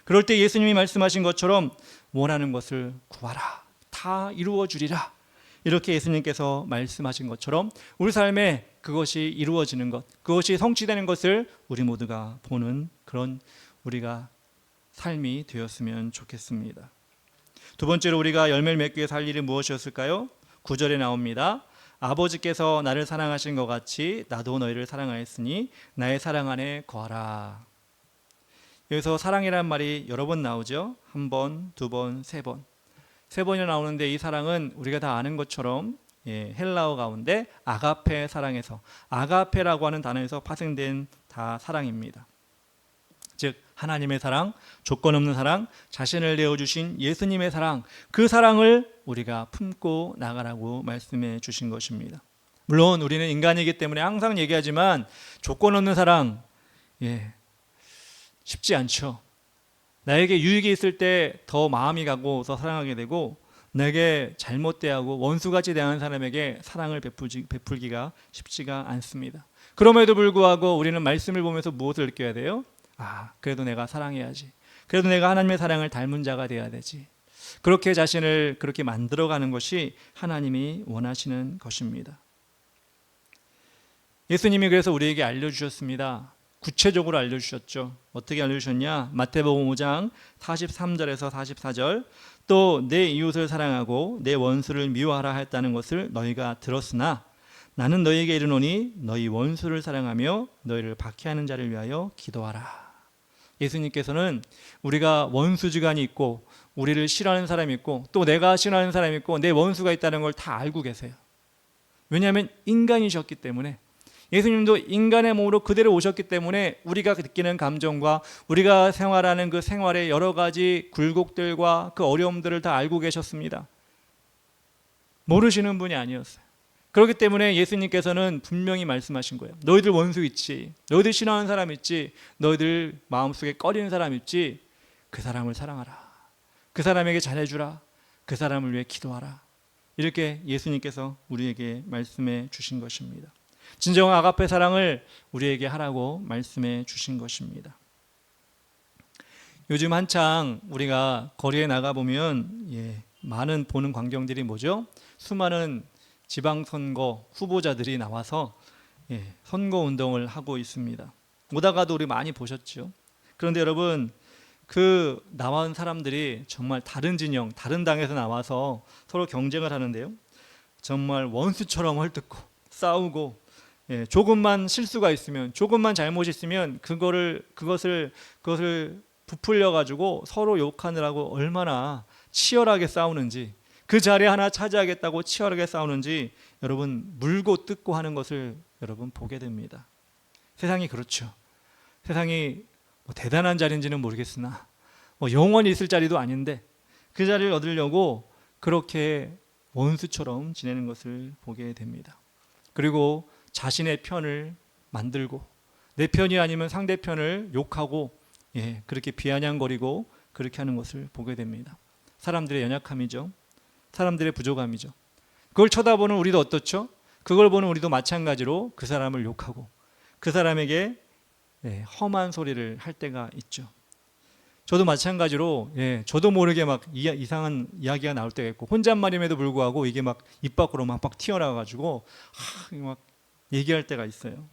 그럴 때 예수님이 말씀하신 것처럼 원하는 것을 구하라. 다 이루어 주리라. 이렇게 예수님께서 말씀하신 것처럼 우리 삶에 그것이 이루어지는 것, 그것이 성취되는 것을 우리 모두가 보는 그런 우리가 삶이 되었으면 좋겠습니다. 두 번째로 우리가 열매를 맺기 위해 살 일이 무엇이었을까요? 9절에 나옵니다. 아버지께서 나를 사랑하신 것 같이 나도 너희를 사랑하였으니 나의 사랑 안에 거하라. 여기서 사랑이라는 말이 여러 번 나오죠. 한 번, 두 번, 세 번. 세 번이나 나오는데 이 사랑은 우리가 다 아는 것처럼 헬라어 가운데 아가페 사랑에서, 아가페라고 하는 단어에서 파생된 다 사랑입니다. 즉 하나님의 사랑, 조건 없는 사랑, 자신을 내어주신 예수님의 사랑, 그 사랑을 우리가 품고 나가라고 말씀해 주신 것입니다. 물론 우리는 인간이기 때문에 항상 얘기하지만 조건 없는 사랑 쉽지 않죠. 나에게 유익이 있을 때 더 마음이 가고 더 사랑하게 되고, 내게 잘못대하고 원수같이 대하는 사람에게 사랑을 베풀기가 쉽지가 않습니다. 그럼에도 불구하고 우리는 말씀을 보면서 무엇을 느껴야 돼요? 그래도 내가 사랑해야지. 그래도 내가 하나님의 사랑을 닮은 자가 돼야 되지. 그렇게 자신을 그렇게 만들어가는 것이 하나님이 원하시는 것입니다. 예수님이 그래서 우리에게 알려주셨습니다. 구체적으로 알려주셨죠. 어떻게 알려주셨냐? 마태복음 5장 43절에서 44절, 또 내 이웃을 사랑하고 내 원수를 미워하라 했다는 것을 너희가 들었으나 나는 너희에게 이르노니 너희 원수를 사랑하며 너희를 박해하는 자를 위하여 기도하라. 예수님께서는 우리가 원수지간이 있고 우리를 싫어하는 사람이 있고 또 내가 싫어하는 사람이 있고 내 원수가 있다는 걸 다 알고 계세요. 왜냐하면 인간이셨기 때문에, 예수님도 인간의 몸으로 그대로 오셨기 때문에 우리가 느끼는 감정과 우리가 생활하는 그 생활의 여러 가지 굴곡들과 그 어려움들을 다 알고 계셨습니다. 모르시는 분이 아니었어요. 그렇기 때문에 예수님께서는 분명히 말씀하신 거예요. 너희들 원수 있지, 너희들 싫어하는 사람 있지, 너희들 마음속에 꺼리는 사람 있지, 그 사람을 사랑하라. 그 사람에게 잘해주라. 그 사람을 위해 기도하라. 이렇게 예수님께서 우리에게 말씀해 주신 것입니다. 진정한 아가페 사랑을 우리에게 하라고 말씀해 주신 것입니다. 요즘 한창 우리가 거리에 나가보면 많은 보는 광경들이 뭐죠? 수많은 지방선거 후보자들이 나와서 선거운동을 하고 있습니다. 오다가도 우리 많이 보셨죠? 그런데 여러분, 그 나온 사람들이 정말 다른 진영, 다른 당에서 나와서 서로 경쟁을 하는데요, 정말 원수처럼 헐뜯고 싸우고, 조금만 실수가 있으면, 조금만 잘못이 있으면 그것을 부풀려 가지고 서로 욕하느라고 얼마나 치열하게 싸우는지, 그 자리 하나 차지하겠다고 치열하게 싸우는지 여러분 물고 뜯고 하는 것을 여러분 보게 됩니다. 세상이 그렇죠. 세상이 대단한 자리인지는 모르겠으나 영원히 있을 자리도 아닌데 그 자리를 얻으려고 그렇게 원수처럼 지내는 것을 보게 됩니다. 그리고 자신의 편을 만들고 내 편이 아니면 상대편을 욕하고 그렇게 비아냥거리고 그렇게 하는 것을 보게 됩니다. 사람들의 연약함이죠. 사람들의 부족함이죠. 그걸 쳐다보는 우리도 어떻죠? 그걸 보는 우리도 마찬가지로 그 사람을 욕하고 그 사람에게 험한 소리를 할 때가 있죠. 저도 마찬가지로 저도 모르게 막 이상한 이야기가 나올 때가 있고, 혼잣말임에도 불구하고 이게 막 입 밖으로 막 튀어나와가지고 막 얘기할 때가 있어요.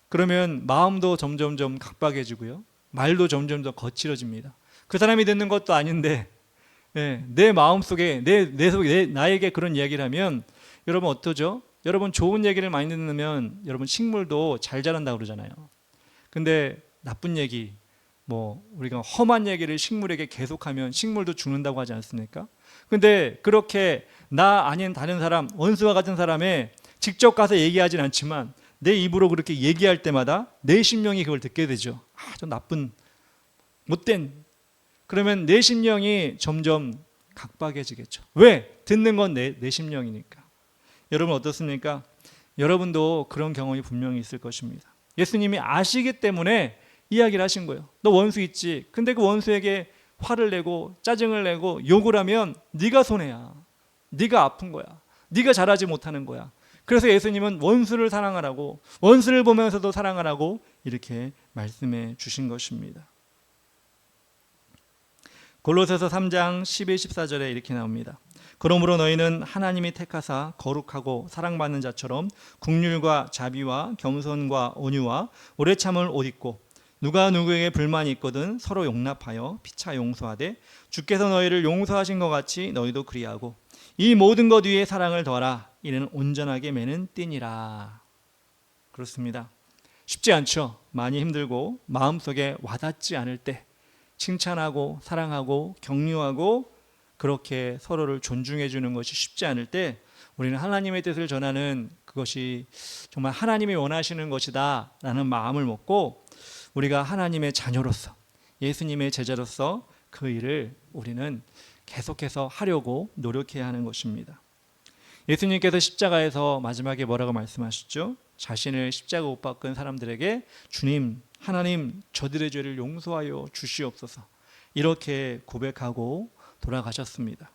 그러면 마음도 점점점 각박해지고요, 말도 점점 더 거칠어집니다. 그 사람이 듣는 것도 아닌데 내 마음속에 나에게 그런 이야기를 하면 여러분 어떠죠? 여러분 좋은 얘기를 많이 듣으면 여러분 식물도 잘 자란다고 그러잖아요. 근데 나쁜 얘기, 우리가 험한 얘기를 식물에게 계속하면 식물도 죽는다고 하지 않습니까? 근데 그렇게 나 아닌 다른 사람, 원수와 같은 사람에 직접 가서 얘기하진 않지만 내 입으로 그렇게 얘기할 때마다 내 심령이 그걸 듣게 되죠. 저 나쁜 못된, 그러면 내 심령이 점점 각박해지겠죠. 왜? 듣는 건 내 심령이니까. 여러분 어떻습니까? 여러분도 그런 경험이 분명히 있을 것입니다. 예수님이 아시기 때문에 이야기를 하신 거예요. 너 원수 있지? 근데 그 원수에게 화를 내고 짜증을 내고 욕을 하면 네가 손해야. 네가 아픈 거야. 네가 잘하지 못하는 거야. 그래서 예수님은 원수를 사랑하라고, 원수를 보면서도 사랑하라고 이렇게 말씀해 주신 것입니다. 골로새서 3장 12, 14절에 이렇게 나옵니다. 그러므로 너희는 하나님이 택하사 거룩하고 사랑받는 자처럼 긍휼과 자비와 겸손과 온유와 오래 참을 옷 입고 누가 누구에게 불만이 있거든 서로 용납하여 피차 용서하되 주께서 너희를 용서하신 것 같이 너희도 그리하고 이 모든 것 위에 사랑을 더하라. 이는 온전하게 매는 띠니라. 그렇습니다. 쉽지 않죠. 많이 힘들고 마음속에 와닿지 않을 때 칭찬하고 사랑하고 격려하고 그렇게 서로를 존중해 주는 것이 쉽지 않을 때 우리는 하나님의 뜻을 전하는 그것이 정말 하나님이 원하시는 것이다 라는 마음을 먹고 우리가 하나님의 자녀로서 예수님의 제자로서 그 일을 우리는 계속해서 하려고 노력해야 하는 것입니다. 예수님께서 십자가에서 마지막에 뭐라고 말씀하셨죠? 자신을 십자가 못 박은 사람들에게 주님, 하나님 저들의 죄를 용서하여 주시옵소서 이렇게 고백하고 돌아가셨습니다.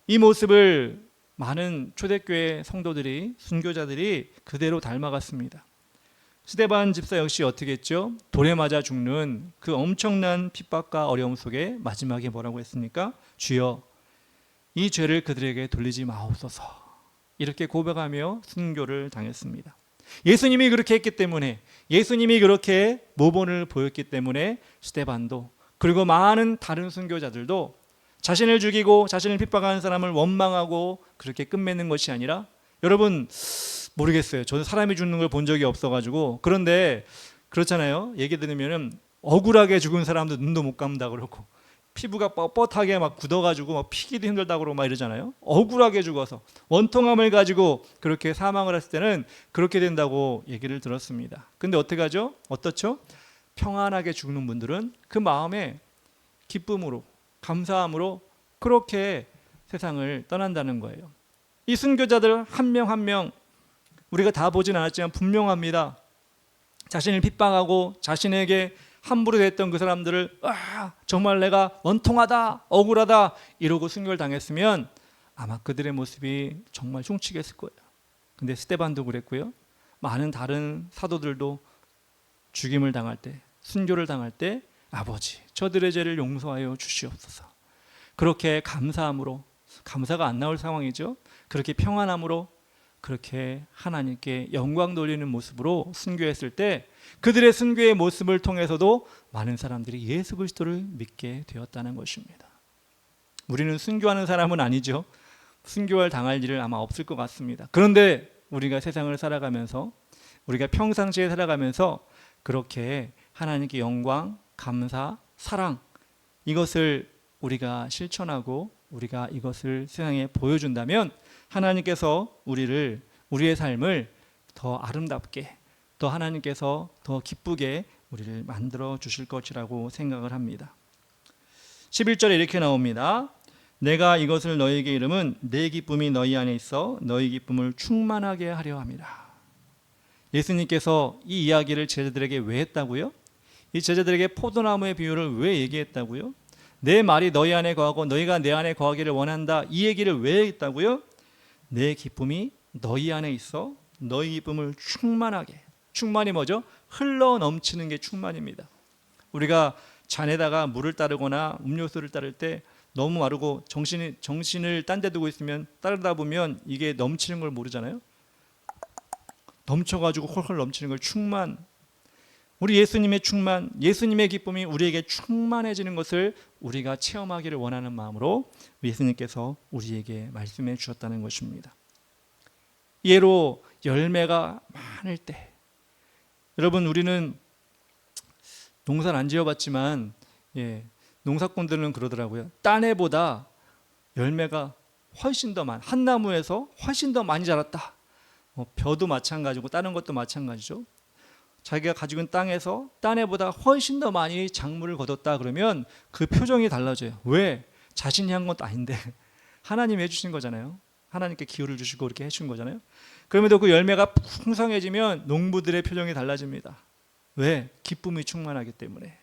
이 모습을 많은 초대교회 성도들이 순교자들이 그대로 닮아갔습니다. 스데반 집사 역시 어떻게 했죠? 돌에 맞아 죽는 그 엄청난 핍박과 어려움 속에 마지막에 뭐라고 했습니까? 주여 이 죄를 그들에게 돌리지 마옵소서 이렇게 고백하며 순교를 당했습니다. 예수님이 그렇게 했기 때문에 예수님이 그렇게 모본을 보였기 때문에 스데반도 그리고 많은 다른 순교자들도 자신을 죽이고 자신을 핍박하는 사람을 원망하고 그렇게 끝맺는 것이 아니라 여러분 모르겠어요. 저는 사람이 죽는 걸 본 적이 없어가지고 그런데 그렇잖아요. 얘기 들으면은 억울하게 죽은 사람도 눈도 못 감다 그러고 피부가 뻣뻣하게 막 굳어가지고 막 피기도 힘들다 그러고 막 이러잖아요. 억울하게 죽어서 원통함을 가지고 그렇게 사망을 했을 때는 그렇게 된다고 얘기를 들었습니다. 근데 어떻게 하죠? 어떻죠? 평안하게 죽는 분들은 그 마음에 기쁨으로 감사함으로 그렇게 세상을 떠난다는 거예요. 이 순교자들 한 명 한 명 우리가 다 보진 않았지만 분명합니다. 자신을 핍박하고 자신에게 함부로 대했던 그 사람들을 정말 내가 원통하다 억울하다 이러고 순교를 당했으면 아마 그들의 모습이 정말 흉측했을 거예요. 근데 스데반도 그랬고요. 많은 다른 사도들도 죽임을 당할 때 순교를 당할 때 아버지 저들의 죄를 용서하여 주시옵소서 그렇게 감사함으로 감사가 안 나올 상황이죠. 그렇게 평안함으로 그렇게 하나님께 영광 돌리는 모습으로 순교했을 때 그들의 순교의 모습을 통해서도 많은 사람들이 예수 그리스도를 믿게 되었다는 것입니다. 우리는 순교하는 사람은 아니죠. 순교할 당할 일은 아마 없을 것 같습니다. 그런데 우리가 세상을 살아가면서 우리가 평상시에 살아가면서 그렇게 하나님께 영광, 감사, 사랑 이것을 우리가 실천하고 우리가 이것을 세상에 보여준다면 하나님께서 우리의 삶을 더 아름답게 더 하나님께서 더 기쁘게 우리를 만들어 주실 것이라고 생각을 합니다. 11절에 이렇게 나옵니다. 내가 이것을 너희에게 이름은 내 기쁨이 너희 안에 있어 너희 기쁨을 충만하게 하려 함이라. 예수님께서 이 이야기를 제자들에게 왜 했다고요? 이 제자들에게 포도나무의 비유를 왜 얘기했다고요? 내 말이 너희 안에 거하고 너희가 내 안에 거하기를 원한다. 이 얘기를 왜 했다고요? 내 기쁨이 너희 안에 있어 너희 기쁨을 충만하게. 충만이 뭐죠? 흘러 넘치는 게 충만입니다. 우리가 잔에다가 물을 따르거나 음료수를 따를 때 너무 마르고 정신을 딴 데 두고 있으면 따르다 보면 이게 넘치는 걸 모르잖아요. 넘쳐가지고 헐헐 넘치는 걸 충만. 우리 예수님의 충만, 예수님의 기쁨이 우리에게 충만해지는 것을 우리가 체험하기를 원하는 마음으로 예수님께서 우리에게 말씀해 주셨다는 것입니다. 예로 열매가 많을 때 여러분 우리는 농사를 안 지어봤지만 농사꾼들은 그러더라고요. 딴 해보다 열매가 훨씬 더 한 나무에서 훨씬 더 많이 자랐다. 벼도 마찬가지고 다른 것도 마찬가지죠. 자기가 가지고 있는 땅에서 딴 해보다 훨씬 더 많이 작물을 거뒀다 그러면 그 표정이 달라져요. 왜? 자신이 한 것도 아닌데 하나님이 해주신 거잖아요. 하나님께 기후를 주시고 이렇게 해주신 거잖아요. 그럼에도 그 열매가 풍성해지면 농부들의 표정이 달라집니다. 왜? 기쁨이 충만하기 때문에.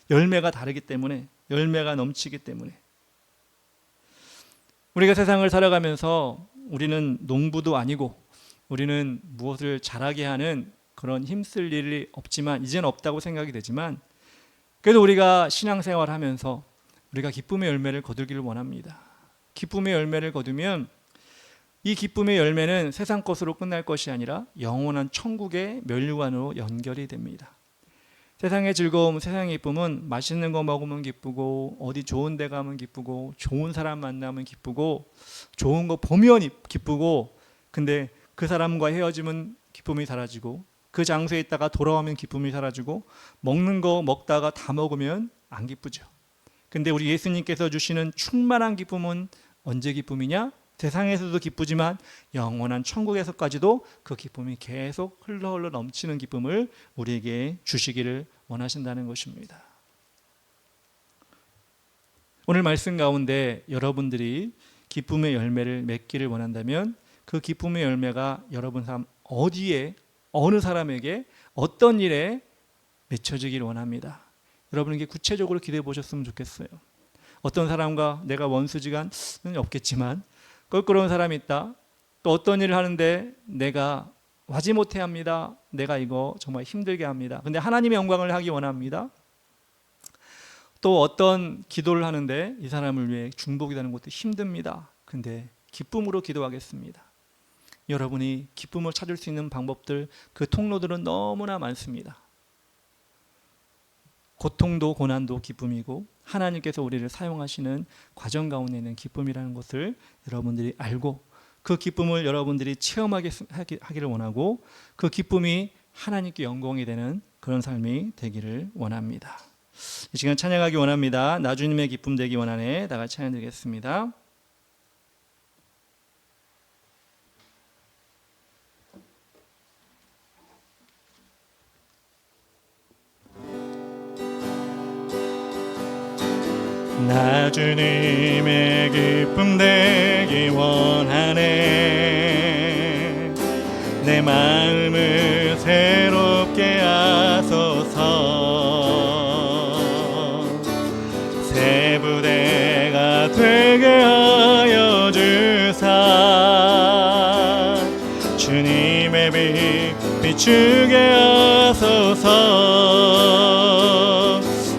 열매가 다르기 때문에. 열매가 넘치기 때문에. 우리가 세상을 살아가면서 우리는 농부도 아니고 우리는 무엇을 잘하게 하는 그런 힘쓸 일이 없지만 이제는 없다고 생각이 되지만 그래도 우리가 신앙생활을 하면서 우리가 기쁨의 열매를 거두기를 원합니다. 기쁨의 열매를 거두면 이 기쁨의 열매는 세상 것으로 끝날 것이 아니라 영원한 천국의 면류관으로 연결이 됩니다. 세상의 즐거움, 세상의 기쁨은 맛있는 거 먹으면 기쁘고, 어디 좋은 데 가면 기쁘고, 좋은 사람 만나면 기쁘고, 좋은 거 보면 기쁘고, 근데 그 사람과 헤어지면 기쁨이 사라지고, 그 장소에 있다가 돌아오면 기쁨이 사라지고, 먹는 거 먹다가 다 먹으면 안 기쁘죠. 근데 우리 예수님께서 주시는 충만한 기쁨은 언제 기쁨이냐? 세상에서도 기쁘지만 영원한 천국에서까지도 그 기쁨이 계속 흘러 넘치는 기쁨을 우리에게 주시기를 원하신다는 것입니다. 오늘 말씀 가운데 여러분들이 기쁨의 열매를 맺기를 원한다면 그 기쁨의 열매가 여러분 삶 어디에, 어느 사람에게, 어떤 일에 맺혀지기를 원합니다. 여러분에게 구체적으로 기도해 보셨으면 좋겠어요. 어떤 사람과 내가 원수지간은 없겠지만 껄끄러운 사람이 있다. 또 어떤 일을 하는데 내가 하지 못해 합니다. 내가 이거 정말 힘들게 합니다. 근데 하나님의 영광을 하기 원합니다. 또 어떤 기도를 하는데 이 사람을 위해 중복이 되는 것도 힘듭니다. 근데 기쁨으로 기도하겠습니다. 여러분이 기쁨을 찾을 수 있는 방법들, 그 통로들은 너무나 많습니다. 고통도 고난도 기쁨이고 하나님께서 우리를 사용하시는 과정 가운데 있는 기쁨이라는 것을 여러분들이 알고 그 기쁨을 여러분들이 체험하기를 원하고 그 기쁨이 하나님께 영광이 되는 그런 삶이 되기를 원합니다. 이 시간 찬양하기 원합니다. 나 주님의 기쁨 되기 원하네. 다 같이 찬양 드리겠습니다. 나 주님의 기쁨 되기 원하네. 내 마음을 새롭게 하소서. 새 부대가 되게 하여 주사. 주님의 빛 비추게 하소서.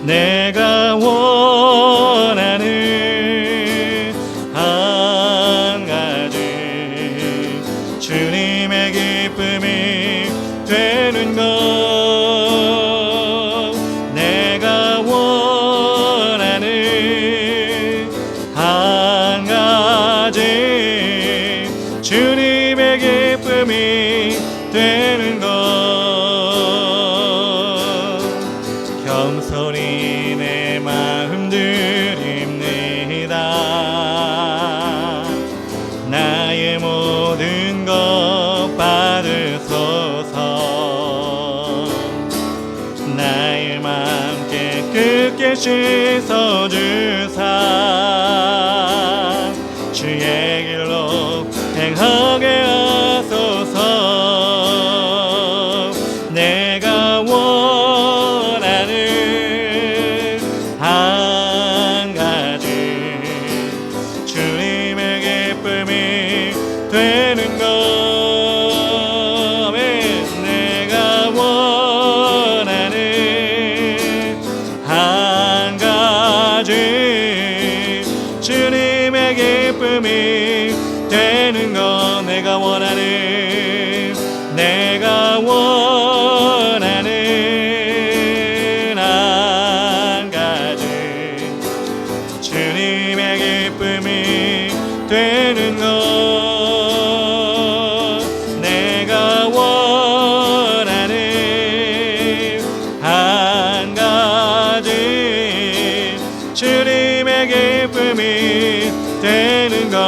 내가 원하는 한 가지 주님의 기쁨이 되는 것. 내가 원하는 한 가지 주님의 기쁨이 되는 것. 겸손히 내 마음 드립니다. 나의 모든 것 받으소서. 나의 마음 깨끗게 씻어주사. 주의 길로 행하게 하소서. 내가 원하는 한 가지 주님의 기쁨이 되는 것. 내가 원하는 한 가지 주님의 기쁨이 되는 것. 내가 원하는 한 가지 주님의 기쁨이 되는 것. 내가 원하는 한 가지 주님의 기쁨이 되는 것.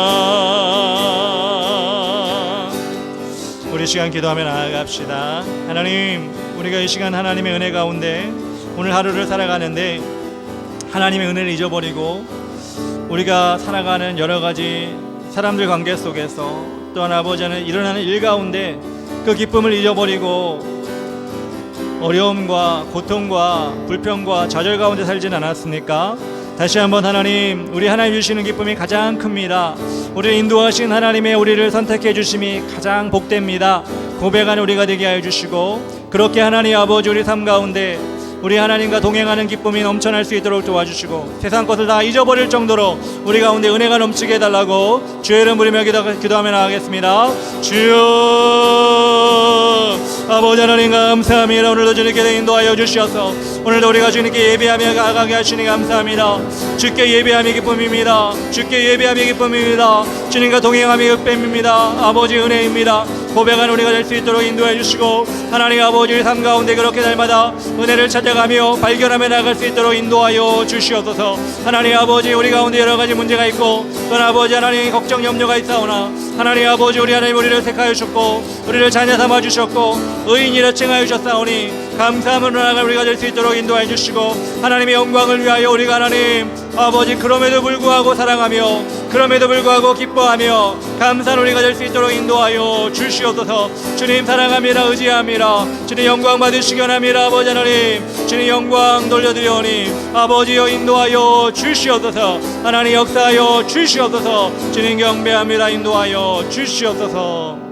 우리 시간 기도하며 나아갑시다. 하나님, 우리가 이 시간 하나님의 은혜 가운데 오늘 하루를 살아가는데 하나님의 은혜를 잊어버리고 우리가 살아가는 여러 가지 사람들 관계 속에서 또한 아버지는 일어나는 일 가운데 그 기쁨을 잊어버리고 어려움과 고통과 불평과 좌절 가운데 살진 않았습니까? 다시 한번 하나님, 우리 하나님 주시는 기쁨이 가장 큽니다. 우리를 인도하신 하나님의 우리를 선택해 주심이 가장 복됩니다. 고백하는 우리가 되게 하여 주시고 그렇게 하나님 아버지 우리 삶 가운데 우리 하나님과 동행하는 기쁨이 넘쳐날 수 있도록 도와주시고 세상 것을 다 잊어버릴 정도로 우리 가운데 은혜가 넘치게 해달라고 주의 이름 부르며 기도하며 나가겠습니다. 주여 아버지 하나님 감사합니다. 오늘도 주님께 인도하여 주시어서 오늘도 우리가 주님께 예배하며 나아가게 하시니 감사합니다. 주께 예배함이 기쁨입니다. 주께 예배함이 기쁨입니다. 주님과 동행함이 흑뱀입니다. 아버지 은혜입니다. 고백한 우리가 될 수 있도록 인도해 주시고 하나님 아버지의 삶 가운데 그렇게 날마다 은혜를 찾아가며 발견하며 나갈 수 있도록 인도하여 주시옵소서. 하나님 아버지 우리 가운데 여러 가지 문제가 있고 또한 아버지 하나님 걱정 염려가 있사오나 하나님 아버지 우리 하나님 우리를 택하여 주셨고 우리를 자녀 삼아 주셨고 의인이라 칭하여 주셨사오니 감사함으로 나아갈 우리가 될 수 있도록 인도해 주시고 하나님의 영광을 위하여 우리가 하나님 아버지 그럼에도 불구하고 사랑하며 그럼에도 불구하고 기뻐하며 감사한 우리가 될 수 있도록 인도하여 주시옵소서. 주님 사랑합니다. 의지합니다. 주님 영광 받으시기 원합니다. 아버지 하나님 주님 영광 돌려드리오니 아버지여 인도하여 주시옵소서. 하나님 역사하여 주시옵소서. 주님 경배합니다. 인도하여 주시옵소서.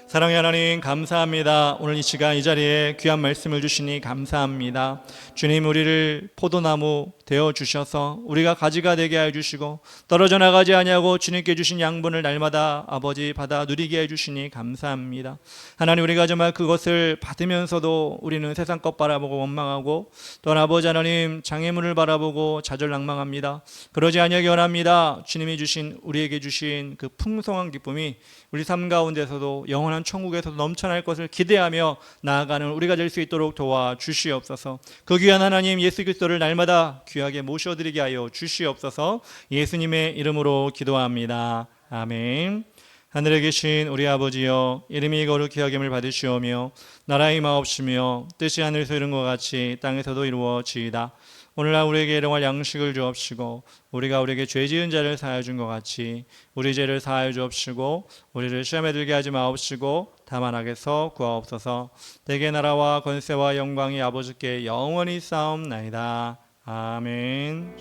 사랑의 하나님 감사합니다. 오늘 이 시간 이 자리에 귀한 말씀을 주시니 감사합니다. 주님 우리를 포도나무 되어 주셔서 우리가 가지가 되게 해 주시고 떨어져 나가지 아니하고 주님께 주신 양분을 날마다 아버지 받아 누리게 해 주시니 감사합니다. 하나님 우리가 정말 그것을 받으면서도 우리는 세상 것 바라보고 원망하고 또한 아버지 하나님 장애물을 바라보고 좌절낭망합니다. 그러지 아니하기 원합니다. 주님이 주신 우리에게 주신 그 풍성한 기쁨이 우리 삶 가운데서도 영원한 천국에서도 넘쳐날 것을 기대하며 나아가는 우리가 될 수 있도록 도와주시옵소서. 그 귀한 하나님 예수 그리스도를 날마다 귀하게 모셔드리게 하여 주시옵소서. 예수님의 이름으로 기도합니다. 아멘. 하늘에 계신 우리 아버지여 이름이 거룩히 여김을 받으시오며 나라의 마옵시며 뜻이 하늘에서 이룬 것 같이 땅에서도 이루어지이다. 오늘날 우리에게 일용할 양식을 주옵시고 우리가 우리에게 죄 지은 자를 사하여 준 것 같이 우리 죄를 사하여 주옵시고 우리를 시험에 들게 하지 마옵시고 다만 악에서 구하옵소서. 대개 나라와 권세와 영광이 아버지께 영원히 쌓옵나이다. 아멘.